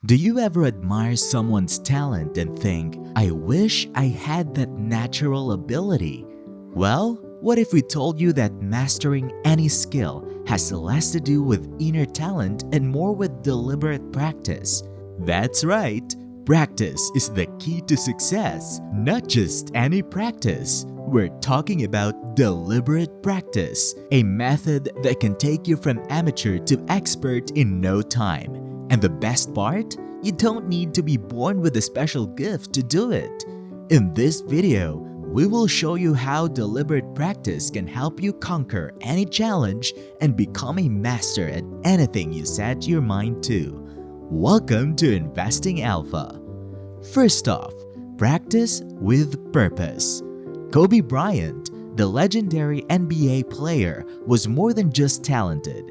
Do you ever admire someone's talent and think, I wish I had that natural ability? Well, what if we told you that mastering any skill has less to do with inner talent and more with deliberate practice? That's right, practice is the key to success, not just any practice. We're talking about deliberate practice, a method that can take you from amateur to expert in no time. And the best part? You don't need to be born with a special gift to do it. In this video, we will show you how deliberate practice can help you conquer any challenge and become a master at anything you set your mind to. Welcome to Investing Alpha. First off, practice with purpose. Kobe Bryant, the legendary NBA player, was more than just talented.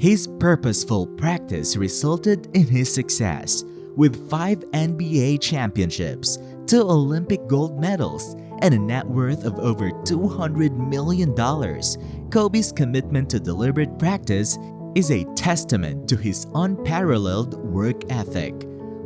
His purposeful practice resulted in his success. With 5 NBA championships, 2 Olympic gold medals, and a net worth of over $200 million, Kobe's commitment to deliberate practice is a testament to his unparalleled work ethic.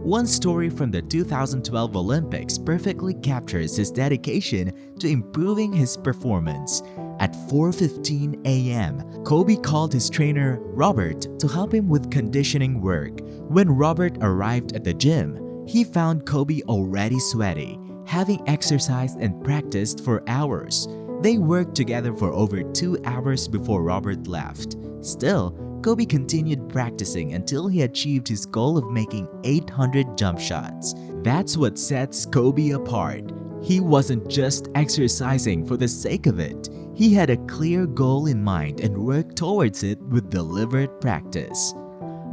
One story from the 2012 Olympics perfectly captures his dedication to improving his performance. At 4:15 a.m., Kobe called his trainer, Robert, to help him with conditioning work. When Robert arrived at the gym, he found Kobe already sweaty, having exercised and practiced for hours. They worked together for over 2 hours before Robert left. Still, Kobe continued practicing until he achieved his goal of making 800 jump shots. That's what sets Kobe apart. He wasn't just exercising for the sake of it. He had a clear goal in mind and worked towards it with deliberate practice.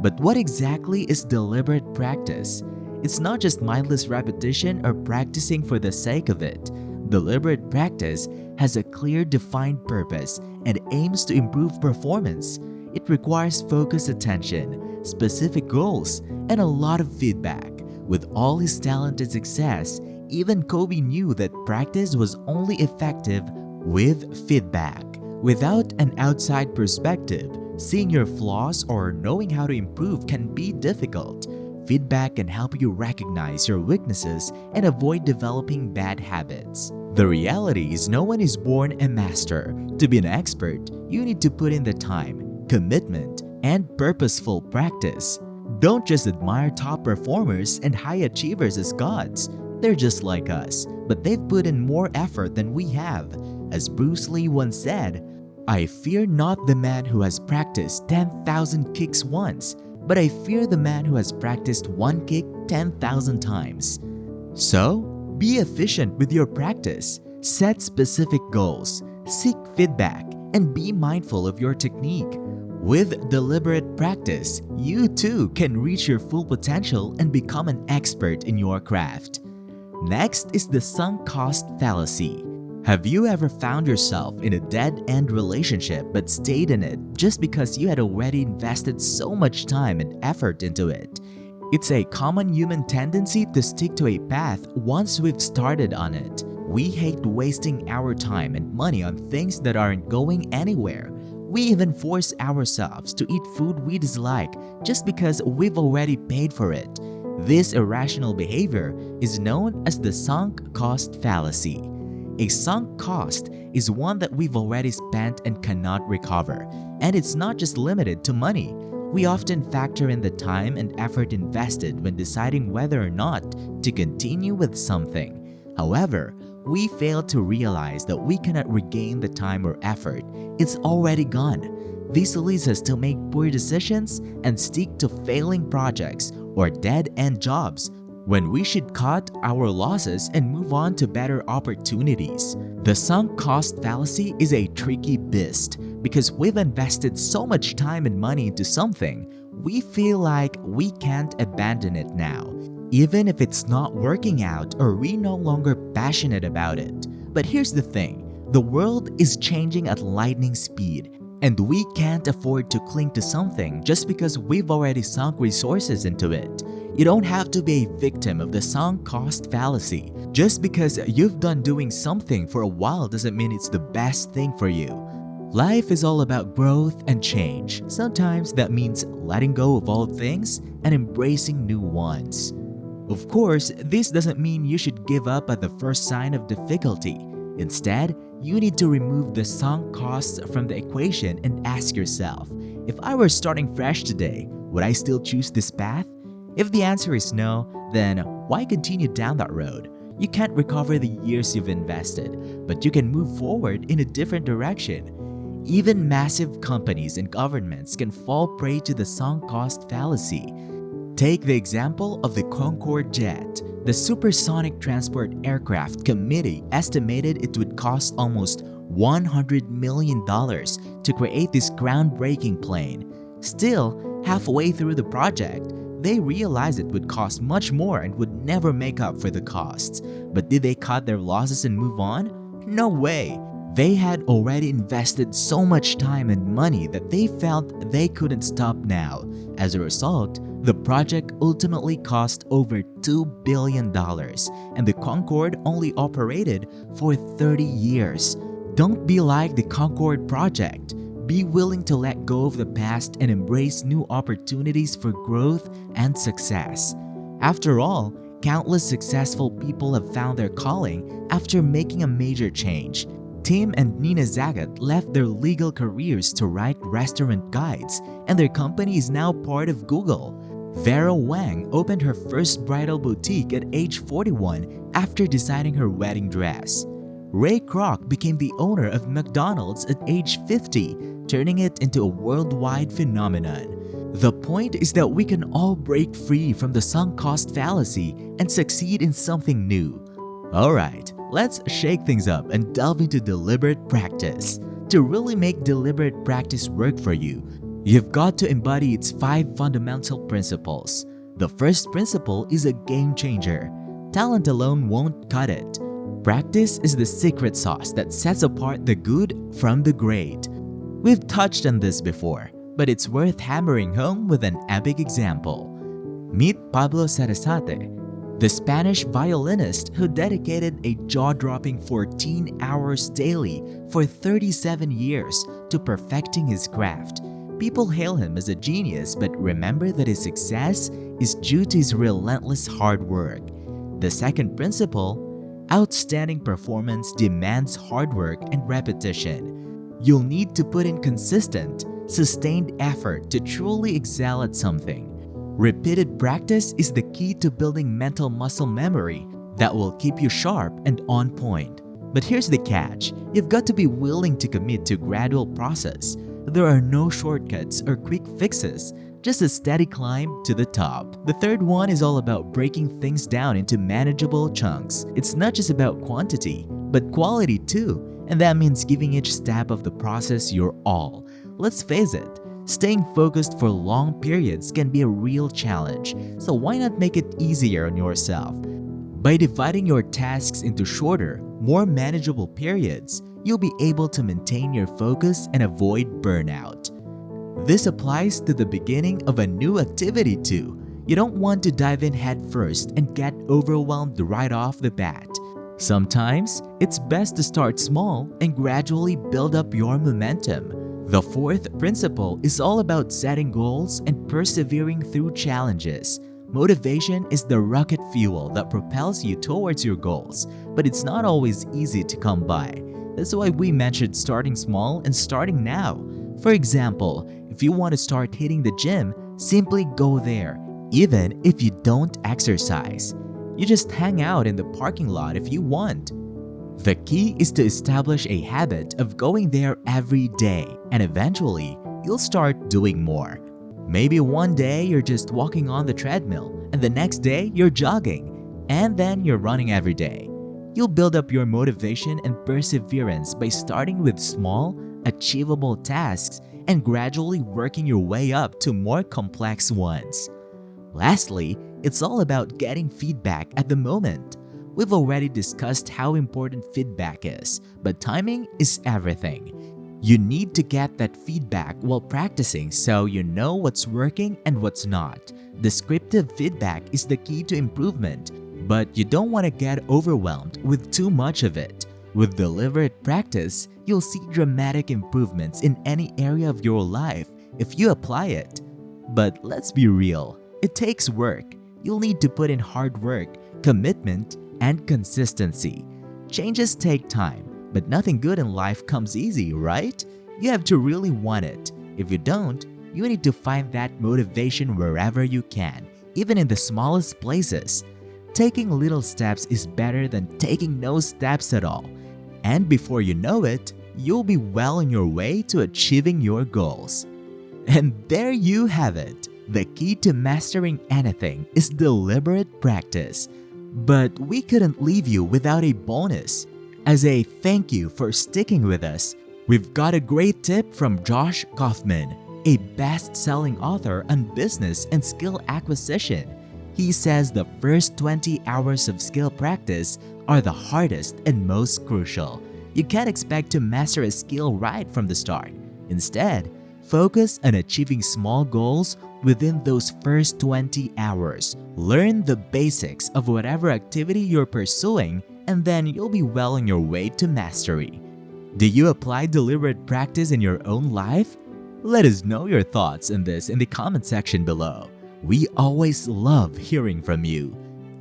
But what exactly is deliberate practice? It's not just mindless repetition or practicing for the sake of it. Deliberate practice has a clear defined purpose and aims to improve performance. It requires focused attention, specific goals, and a lot of feedback. With all his talent and success, even Kobe knew that practice was only effective with feedback. Without an outside perspective, seeing your flaws or knowing how to improve can be difficult. Feedback can help you recognize your weaknesses and avoid developing bad habits. The reality is no one is born a master. To be an expert, you need to put in the time, commitment, and purposeful practice. Don't just admire top performers and high achievers as gods. They're just like us, but they've put in more effort than we have. As Bruce Lee once said, I fear not the man who has practiced 10,000 kicks once, but I fear the man who has practiced one kick 10,000 times. So, be efficient with your practice, set specific goals, seek feedback, and be mindful of your technique. With deliberate practice, you too can reach your full potential and become an expert in your craft. Next is the sunk cost fallacy. Have you ever found yourself in a dead-end relationship but stayed in it just because you had already invested so much time and effort into it? It's a common human tendency to stick to a path once we've started on it. We hate wasting our time and money on things that aren't going anywhere. We even force ourselves to eat food we dislike just because we've already paid for it. This irrational behavior is known as the sunk cost fallacy. A sunk cost is one that we've already spent and cannot recover, and it's not just limited to money. We often factor in the time and effort invested when deciding whether or not to continue with something. However, we fail to realize that we cannot regain the time or effort. It's already gone. This leads us to make poor decisions and stick to failing projects or dead-end jobs when we should cut our losses and move on to better opportunities. The sunk cost fallacy is a tricky beast because we've invested so much time and money into something, we feel like we can't abandon it now, even if it's not working out or we're no longer passionate about it. But here's the thing, the world is changing at lightning speed, and we can't afford to cling to something just because we've already sunk resources into it. You don't have to be a victim of the sunk cost fallacy. Just because you've done doing something for a while doesn't mean it's the best thing for you. Life is all about growth and change. Sometimes that means letting go of old things and embracing new ones. Of course, this doesn't mean you should give up at the first sign of difficulty. Instead, you need to remove the sunk costs from the equation and ask yourself, if I were starting fresh today, would I still choose this path? If the answer is no, then why continue down that road? You can't recover the years you've invested, but you can move forward in a different direction. Even massive companies and governments can fall prey to the sunk cost fallacy. Take the example of the Concorde jet. The Supersonic Transport Aircraft Committee estimated it would cost almost $100 million to create this groundbreaking plane. Still, halfway through the project, they realized it would cost much more and would never make up for the costs. But did they cut their losses and move on? No way! They had already invested so much time and money that they felt they couldn't stop now. As a result, the project ultimately cost over $2 billion, and the Concorde only operated for 30 years. Don't be like the Concorde project. Be willing to let go of the past and embrace new opportunities for growth and success. After all, countless successful people have found their calling after making a major change. Tim and Nina Zagat left their legal careers to write restaurant guides, and their company is now part of Google. Vera Wang opened her first bridal boutique at age 41 after designing her wedding dress. Ray Kroc became the owner of McDonald's at age 50, turning it into a worldwide phenomenon. The point is that we can all break free from the sunk cost fallacy and succeed in something new. Alright, let's shake things up and delve into deliberate practice. To really make deliberate practice work for you, you've got to embody its 5 fundamental principles. The first principle is a game changer. Talent alone won't cut it. Practice is the secret sauce that sets apart the good from the great. We've touched on this before, but it's worth hammering home with an epic example. Meet Pablo Sarasate, the Spanish violinist who dedicated a jaw-dropping 14 hours daily for 37 years to perfecting his craft. People hail him as a genius, but remember that his success is due to his relentless hard work. The second principle, outstanding performance demands hard work and repetition. You'll need to put in consistent, sustained effort to truly excel at something. Repeated practice is the key to building mental muscle memory that will keep you sharp and on point. But here's the catch, you've got to be willing to commit to a gradual process. There are no shortcuts or quick fixes, just a steady climb to the top. The third one is all about breaking things down into manageable chunks. It's not just about quantity, but quality too, and that means giving each step of the process your all. Let's face it, staying focused for long periods can be a real challenge, so why not make it easier on yourself? By dividing your tasks into shorter, more manageable periods, you'll be able to maintain your focus and avoid burnout. This applies to the beginning of a new activity too. You don't want to dive in head first and get overwhelmed right off the bat. Sometimes, it's best to start small and gradually build up your momentum. The fourth principle is all about setting goals and persevering through challenges. Motivation is the rocket fuel that propels you towards your goals, but it's not always easy to come by. That's why we mentioned starting small and starting now. For example, if you want to start hitting the gym, simply go there, even if you don't exercise. You just hang out in the parking lot if you want. The key is to establish a habit of going there every day, and eventually, you'll start doing more. Maybe one day you're just walking on the treadmill, and the next day you're jogging, and then you're running every day. You'll build up your motivation and perseverance by starting with small, achievable tasks and gradually working your way up to more complex ones. Lastly, it's all about getting feedback at the moment. We've already discussed how important feedback is, but timing is everything. You need to get that feedback while practicing so you know what's working and what's not. Descriptive feedback is the key to improvement, but you don't want to get overwhelmed with too much of it. With deliberate practice, you'll see dramatic improvements in any area of your life if you apply it. But let's be real, it takes work. You'll need to put in hard work, commitment, and consistency. Changes take time, but nothing good in life comes easy, right? You have to really want it. If you don't, you need to find that motivation wherever you can, even in the smallest places. Taking little steps is better than taking no steps at all. And before you know it, you'll be well on your way to achieving your goals. And there you have it. The key to mastering anything is deliberate practice. But we couldn't leave you without a bonus. As a thank you for sticking with us, we've got a great tip from Josh Kaufman, a best-selling author on business and skill acquisition. He says the first 20 hours of skill practice are the hardest and most crucial. You can't expect to master a skill right from the start. Instead, focus on achieving small goals within those first 20 hours. Learn the basics of whatever activity you're pursuing, and then you'll be well on your way to mastery. Do you apply deliberate practice in your own life? Let us know your thoughts on this in the comment section below. We always love hearing from you.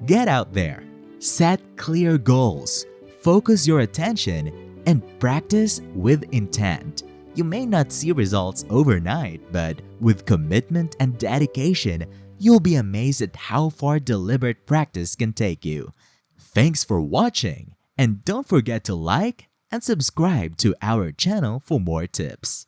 Get out there, set clear goals, focus your attention, and practice with intent. You may not see results overnight, but with commitment and dedication, you'll be amazed at how far deliberate practice can take you. Thanks for watching, and don't forget to like and subscribe to our channel for more tips.